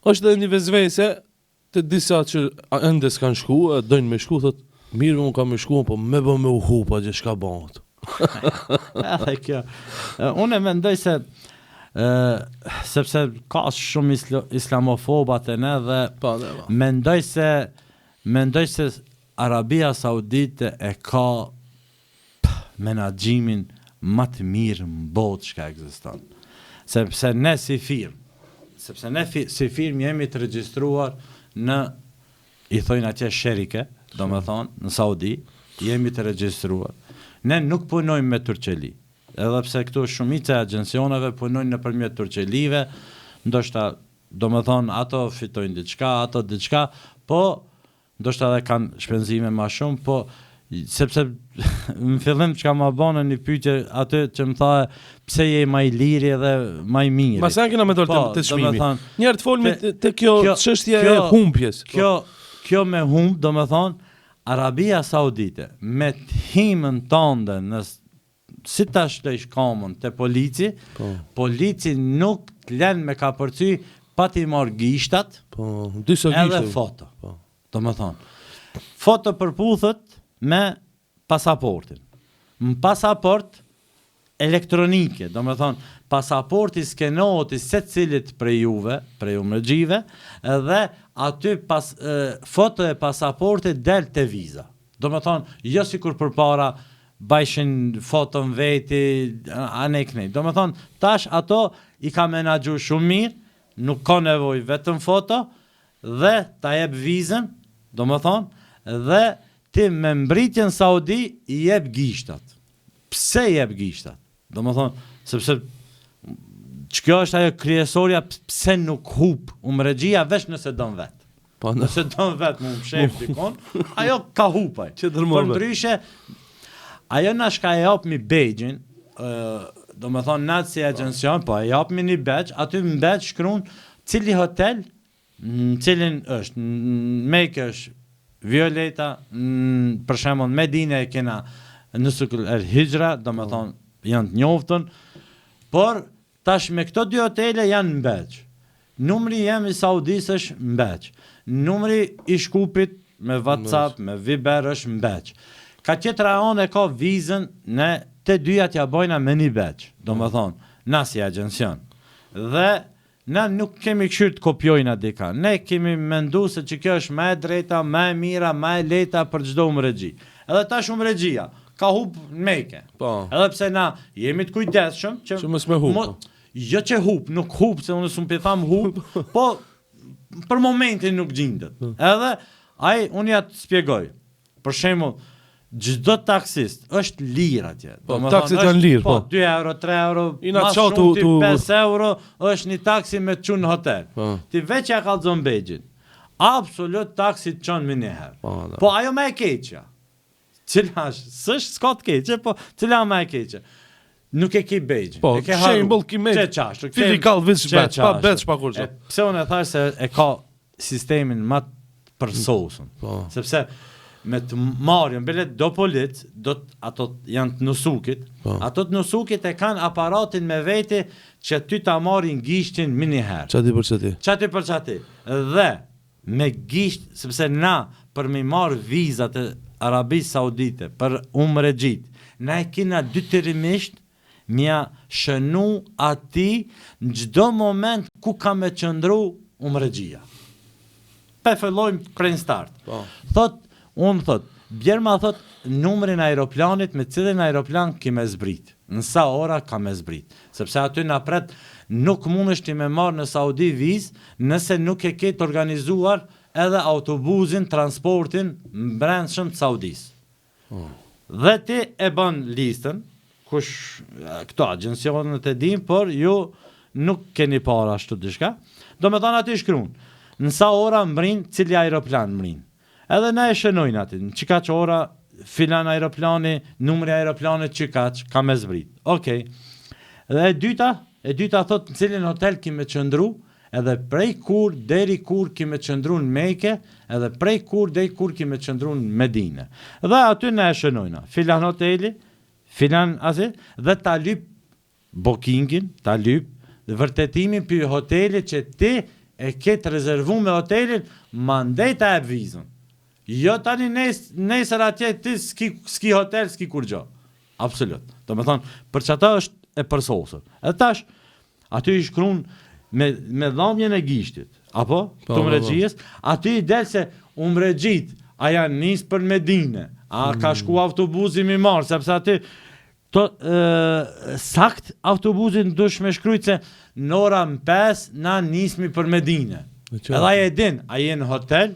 Është edhe një vezvese të disa që ende s'kan shku, dojnë me shku, thot, mirë unë kam me shku, po me bë me u hupa që shka bëhat. Edhe kjo. Unë mendoj se sepse ka shumë islamofobat e ne dhe mendoj se Arabia Saudite e ka menaxhimin më të mirë në botë që ekziston. Sepse ne si firmë jemi të regjistruar në, i thojnë atje sherike, do me thonë, në Saudi, jemi të regjistruar. Ne nuk punojmë me turqeli, edhe pse këtu shumica e agjencioneve punojnë nëpërmjet turqelive, ndoshta, do me thonë, ato fitojnë diçka, ato diçka, po, ndoshta edhe kanë shpenzime ma shumë, po, sepse në fillim çka ma bënë një pyetje aty që më tha pse je më i liri dhe më i mirë. Ma sa kena me dorë të çmimit. Njëherë të folmi te kjo çështje e humbjes. Kjo me humb, do me thonë Arabia Saudite me himën tënde në si ta shlojsh kamën te polici, polici nuk lën me ka përcy pa ti marr gishtat, edhe foto. Do me thonë foto përputhet me pasaportin. Në pasaport elektronike, do me thonë, pasaporti skenohet i secilit prej juve, prej umërgjive, dhe aty foto e pasaportit del te viza. Do me thonë, jo sikur përpara bajshin foton veti, aneknej. Do me thonë, tash ato i ka menaxhu shumë mirë, nuk ka nevoj vetëm foto, dhe ta jep vizën, do me thonë, dhe ti me mbritjen Saudi i jep gishtat. Pse i jep gishtat? Do më thonë, sepse kjo është ajo kryesorja pse nuk hup umregjia veç nëse don vet. Nëse don vet më shef dikon, ajo ka hupaj. Por ndryshe, ajo na shka e jap mi bejgjin, do më thonë natë si agjencion, po e jap mi një beq, aty më beq shkruan cili hotel, cilin është, në Mekë është Violeta, për shembull Medine e kena Nusukul El Hijra, do me thonë janë të njoftën, por tash me këto dy hotele janë në beq. Numri jem i Saudis është në beq. Numri i Shkupit me WhatsApp, me Viber është në beq. Ka tjetra anë e ka vizën në të dyja t'ja bojna me një beq, do me thonë, na si agjencion. Dhe na nuk kemi këshirë të kopjojna dika. Ne kemi mendu se që kjo është më e drejta, më e mira, më e leta për çdo umregji. Edhe tash umregjia ka hub në Mekë. Edhe pse na jemi të kujdesshëm që mos me hub. Jo që hub, nuk hub, se unë s'm tham hub, po për momentin nuk gjendet. Edhe unë ja të shpjegoj. Për shembull, çdo taksist është lirë atje. Taksit janë lirë, po. 2 euro, 3 euro, ma shumë ti 5 euro është një taksi me të qunë në hotel. Ti veç ja kallzon begjin. Absolut taksi të qonë me njëherë. Po ajo me e keqja. Cila është, s'ka të keqe, po cila me e keqe. Nuk e ki begjin. Po, shembull ki me filikal veç beç, pa beç pa kurço. Pse unë e thash se e ka sistemin më për sosën. Sepse me të marrën, belet do polit, ato janë të nusukit, ato të nusukit e kanë aparatin me vete që ty ta marrin gishtin miniherë. Qati për qati. Dhe me gisht, sepse na për me marrë vizat e Arabisë Saudite, për umregjit, na e kina dytërimisht mja shënu ati në gjdo moment ku ka me qëndru umregjia. Pe fillojmë prej start. Unë thot, Bjerma thot, numrin aeroplanit me cilin aeroplan ki me zbrit. Në sa ora ka me zbrit. Sepse aty na pret, nuk mundesh ti me marrë në Saudi viz, nëse nuk e ketë organizuar edhe autobusin, transportin brendshëm të Saudis. Dhe ti e bën listën, kush këto agjencionet e din, por ju nuk keni para ashtu dishka. Do me thonë aty shkruan, në sa ora mbrin, cili aeroplan mbrin. Edhe na e shënojnë aty, në qika që ora filan aeroplani, numri aeroplanit qika që ka me zbrit. Okej. Dhe e dyta thot në cilin hotel ki me qëndru, edhe prej kur deri kur ki me qëndru në Mekë, edhe prej kur deri kur ki me qëndru në Medine. Dhe aty na e shënojnë, filan hoteli, filan azi, dhe ta lyp bookingin, ta lyp dhe vërtetimin për hotelit që ti e ketë rezervu me hotelin, mandej ta e vizën. Jo tani nesër atje ti s'ki hotel, s'ki kur gjo. Absolut. Do me thonë, për që ata është e përsosur. E tash, aty i shkrun me dhamjen e gishtit. Apo? Të mregjijës. Aty i del se mregjit, a janë nisë për Medine, a ka shku autobusi mi marë, sepse aty sakt autobusin dush me shkrujt se në orën 5 na nismi për Medine. Edhe aje e din, aje në hotel,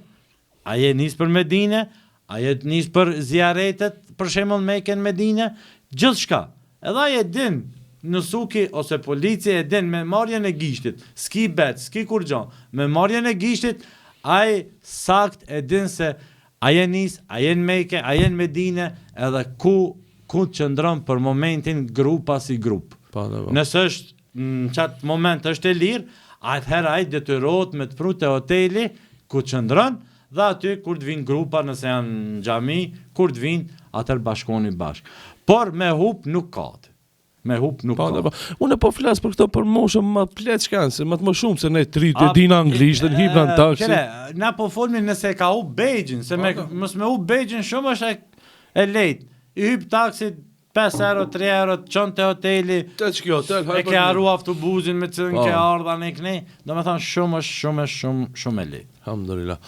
aje nisë për Medine, aje nisë për zjaretet, për shembull Mekën Medine, gjithë shka. Edhe aje e din, në suki ose polici e din me marrjen e gishtit, s'ki bet, s'ki kur gjon, me marrjen e gishtit, aje sakt e din se aje nisë, aje në Mekë, aje në Medine, edhe ku qëndron për momentin grup pasi grup. Nëse është në qatë moment është e lirë, atëherë ajtë detyrohet me të pru të hoteli ku qëndron, dhe aty kur të vinë grupa nëse janë në xhami, kur të vinë atër bashkoni bashkë. Por me hup nuk katë. Me hup nuk katë. Unë po flas për këto për moshën më të pletë shkanë, se më të më shumë se ne tri të dinë anglisht, në hipna në taksi. Na po folmi nëse ka hup begjin, se mos me hup begjin shumë është e lejtë. I hyp taksit 5 euro, 3 euro, të qonë të hoteli, e ke arru autobusin me cilën ke ardha në kënej, do me thonë shumë e lejtë. Alhamdulillah.